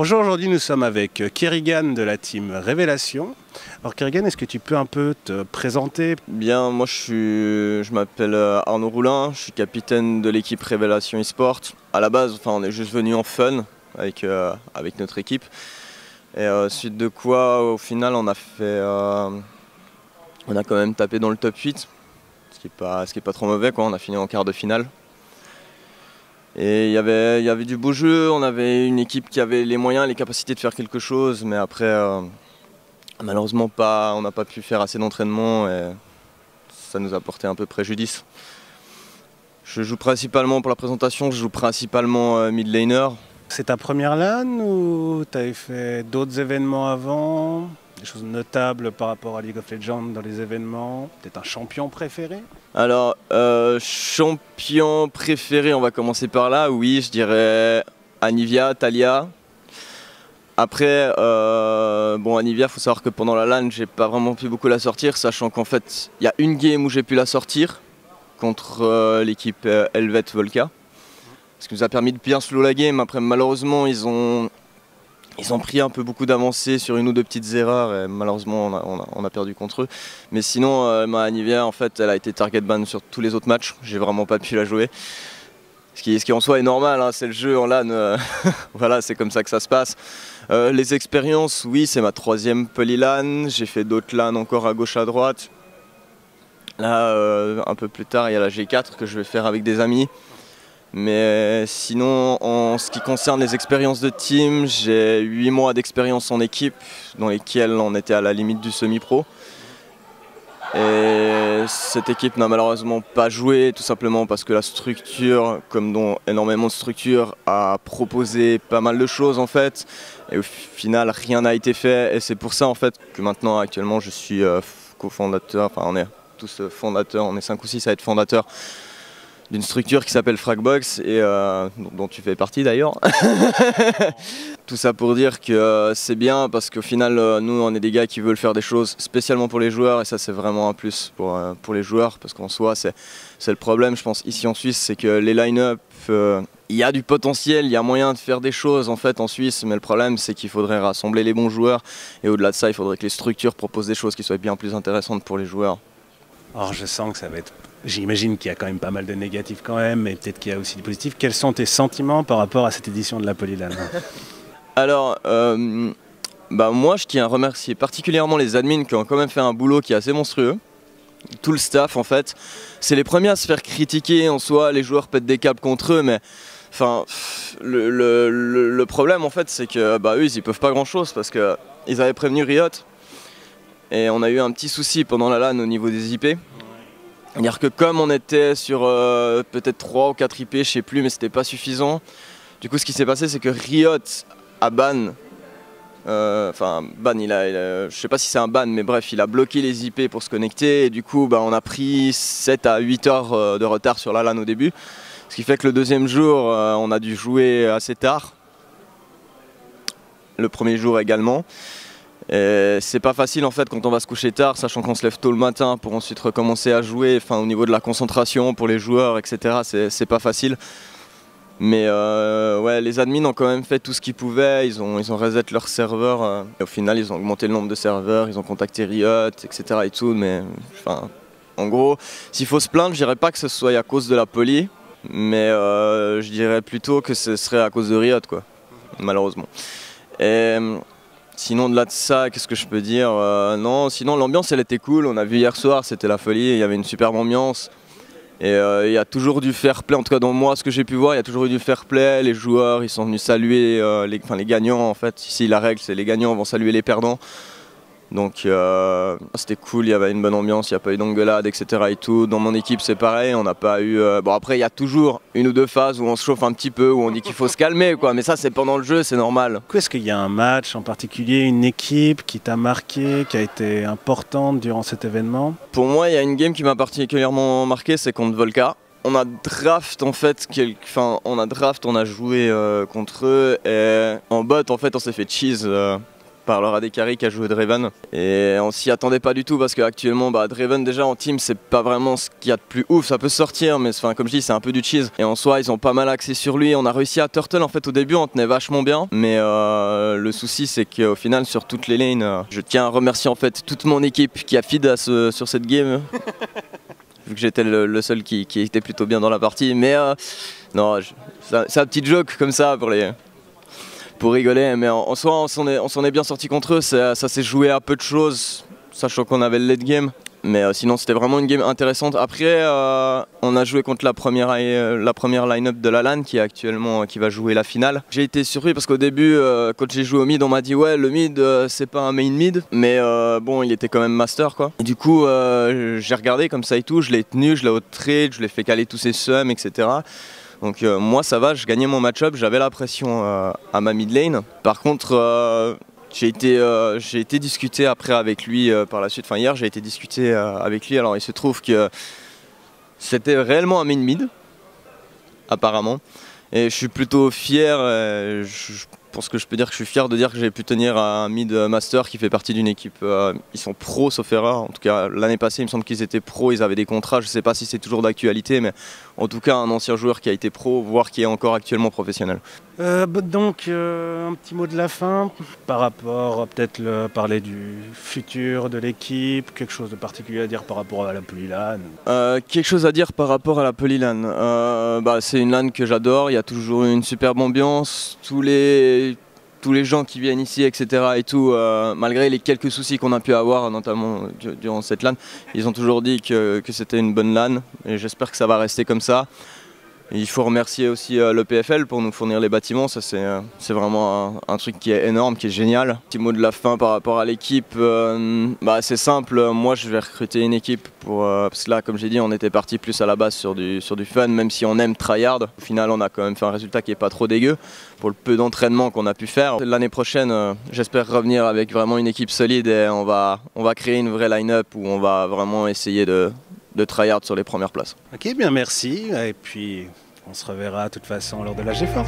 Bonjour, aujourd'hui nous sommes avec Kerrigan de la team Révélation. Alors Kerrigan, est-ce que tu peux un peu te présenter? Bien, moi je m'appelle Arnaud Roulin, je suis capitaine de l'équipe Révélation eSport. À la base, on est juste venu en fun avec notre équipe. Et suite de quoi, au final, on a quand même tapé dans le top 8, ce qui est pas trop mauvais, quoi. On a fini en quart de finale. Et il y avait du beau jeu, on avait une équipe qui avait les moyens, les capacités de faire quelque chose, mais après, malheureusement, on n'a pas pu faire assez d'entraînement et ça nous a porté un peu préjudice. Je joue principalement, pour la présentation, je joue principalement mid laner. C'est ta première LAN ou tu avais fait d'autres événements avant? Des choses notables par rapport à League of Legends dans les événements? Peut-être un champion préféré? Alors, champion préféré, on va commencer par là. Oui, je dirais Anivia, Taliyah. Après, Anivia, il faut savoir que pendant la LAN, j'ai pas vraiment pu beaucoup la sortir, sachant qu'en fait, il y a une game où j'ai pu la sortir contre l'équipe Helvet Volca. Ce qui nous a permis de bien slow la game. Après, malheureusement, ils ont pris un peu beaucoup d'avancées sur une ou deux petites erreurs et malheureusement on a perdu contre eux. Mais sinon, ma Anivia, en fait, elle a été target ban sur tous les autres matchs. J'ai vraiment pas pu la jouer. Ce qui en soi est normal, hein, c'est le jeu en LAN, voilà, c'est comme ça que ça se passe. Les expériences, oui, c'est ma 3e polyLAN. J'ai fait d'autres LAN encore à gauche, à droite. Là, un peu plus tard, il y a la G4 que je vais faire avec des amis. Mais sinon, en ce qui concerne les expériences de team, j'ai 8 mois d'expérience en équipe, dans lesquelles on était à la limite du semi-pro. Et cette équipe n'a malheureusement pas joué, tout simplement parce que la structure, comme dans énormément de structures, a proposé pas mal de choses en fait. Et au final, rien n'a été fait. Et c'est pour ça en fait que maintenant, actuellement, je suis cofondateur, enfin on est tous fondateurs, on est 5 ou 6 à être fondateurs d'une structure qui s'appelle Fragbox et dont tu fais partie d'ailleurs. Tout ça pour dire que c'est bien parce qu'au final nous on est des gars qui veulent faire des choses spécialement pour les joueurs et ça c'est vraiment un plus pour les joueurs parce qu'en soi c'est le problème je pense ici en Suisse, c'est que les line-up, il y a du potentiel, il y a moyen de faire des choses en fait en Suisse, mais le problème c'est qu'il faudrait rassembler les bons joueurs et au-delà de ça il faudrait que les structures proposent des choses qui soient bien plus intéressantes pour les joueurs. Alors je sens que ça va être... J'imagine qu'il y a quand même pas mal de négatifs quand même, mais peut-être qu'il y a aussi du positif. Quels sont tes sentiments par rapport à cette édition de la polyLAN? Alors, moi je tiens à remercier particulièrement les admins qui ont quand même fait un boulot qui est assez monstrueux. Tout le staff en fait. C'est les premiers à se faire critiquer en soi, les joueurs pètent des câbles contre eux, mais enfin, le problème en fait c'est que eux ils peuvent pas grand chose parce qu'ils avaient prévenu Riot et on a eu un petit souci pendant la LAN au niveau des IP. C'est-à-dire que comme on était sur peut-être 3 ou 4 IP, je sais plus, mais c'était pas suffisant. Du coup, ce qui s'est passé, c'est que Riot a ban, je sais pas si c'est un ban, mais bref, il a bloqué les IP pour se connecter. Et du coup, on a pris 7 à 8 heures de retard sur la LAN au début. Ce qui fait que le deuxième jour, on a dû jouer assez tard. Le premier jour également. C'est pas facile en fait quand on va se coucher tard, sachant qu'on se lève tôt le matin pour ensuite recommencer à jouer, enfin au niveau de la concentration pour les joueurs, etc. c'est pas facile. Mais ouais, les admins ont quand même fait tout ce qu'ils pouvaient, ils ont reset leur serveur, et au final ils ont augmenté le nombre de serveurs, ils ont contacté Riot, etc. et tout, mais enfin, en gros, s'il faut se plaindre, je dirais pas que ce soit à cause de la poly, mais je dirais plutôt que ce serait à cause de Riot, quoi, malheureusement. Sinon, au-delà de ça, qu'est-ce que je peux dire? Non, sinon l'ambiance elle était cool, on a vu hier soir, c'était la folie, il y avait une superbe ambiance. Et il y a toujours du fair play, en tout cas dans moi, ce que j'ai pu voir, il y a toujours eu du fair play, les joueurs ils sont venus saluer les gagnants en fait. Ici la règle c'est les gagnants vont saluer les perdants. Donc c'était cool, il y avait une bonne ambiance, il n'y a pas eu d'engueulade, etc. et tout. Dans mon équipe c'est pareil, on n'a pas eu... Bon après il y a toujours une ou deux phases où on se chauffe un petit peu, où on dit qu'il faut se calmer quoi, mais ça c'est pendant le jeu, c'est normal. Est-ce qu'il y a un match en particulier, une équipe qui t'a marqué, qui a été importante durant cet événement? Pour moi il y a une game qui m'a particulièrement marqué, c'est contre Volca. On a draft en fait, on a joué contre eux et en bot en fait on s'est fait cheese parlera d'Ekari qui a joué Draven. Et on s'y attendait pas du tout parce qu'actuellement Draven déjà en team c'est pas vraiment ce qu'il y a de plus ouf, ça peut sortir mais comme je dis c'est un peu du cheese. Et en soi ils ont pas mal axé sur lui, on a réussi à turtle en fait au début, on tenait vachement bien. Mais le souci c'est qu'au final sur toutes les lanes, je tiens à remercier en fait toute mon équipe qui a feed sur cette game. Vu que j'étais le seul qui était plutôt bien dans la partie, mais non, c'est un petit joke comme ça pour rigoler, mais en soi on s'en est bien sorti contre eux, ça s'est joué à peu de choses, sachant qu'on avait le late game. Mais sinon c'était vraiment une game intéressante. Après on a joué contre la première line-up de la LAN qui va jouer la finale. J'ai été surpris parce qu'au début quand j'ai joué au mid on m'a dit ouais le mid c'est pas un main mid, mais bon il était quand même master quoi. Et du coup j'ai regardé comme ça et tout, je l'ai tenu, je l'ai out-trade, je l'ai fait caler tous ses sums etc. Donc moi ça va, je gagnais mon match-up, j'avais la pression à ma mid lane. Par contre j'ai été discuter après avec lui par la suite, enfin hier j'ai été discuter avec lui, alors il se trouve que c'était réellement un main mid, apparemment, et je suis plutôt fier, je pense que je peux dire que je suis fier de dire que j'ai pu tenir un mid master qui fait partie d'une équipe, ils sont pros sauf erreur, en tout cas l'année passée il me semble qu'ils étaient pros, ils avaient des contrats, je sais pas si c'est toujours d'actualité, mais en tout cas un ancien joueur qui a été pro, voire qui est encore actuellement professionnel. Donc un petit mot de la fin par rapport, peut-être parler du futur de l'équipe, quelque chose de particulier à dire par rapport à la Polylan. Quelque chose à dire par rapport à la Polylan, c'est une LAN que j'adore, il y a toujours une superbe ambiance, tous les gens qui viennent ici etc. et tout, malgré les quelques soucis qu'on a pu avoir notamment durant cette LAN, ils ont toujours dit que c'était une bonne LAN et j'espère que ça va rester comme ça. Il faut remercier aussi le PFL pour nous fournir les bâtiments, ça c'est vraiment un truc qui est énorme, qui est génial. Petit mot de la fin par rapport à l'équipe, c'est simple, moi je vais recruter une équipe parce que là comme j'ai dit on était parti plus à la base sur du fun, même si on aime tryhard. Au final on a quand même fait un résultat qui est pas trop dégueu pour le peu d'entraînement qu'on a pu faire. L'année prochaine j'espère revenir avec vraiment une équipe solide et on va créer une vraie line-up où on va vraiment essayer de tryhard sur les premières places. Ok, bien merci, et puis on se reverra de toute façon lors de la G-Force.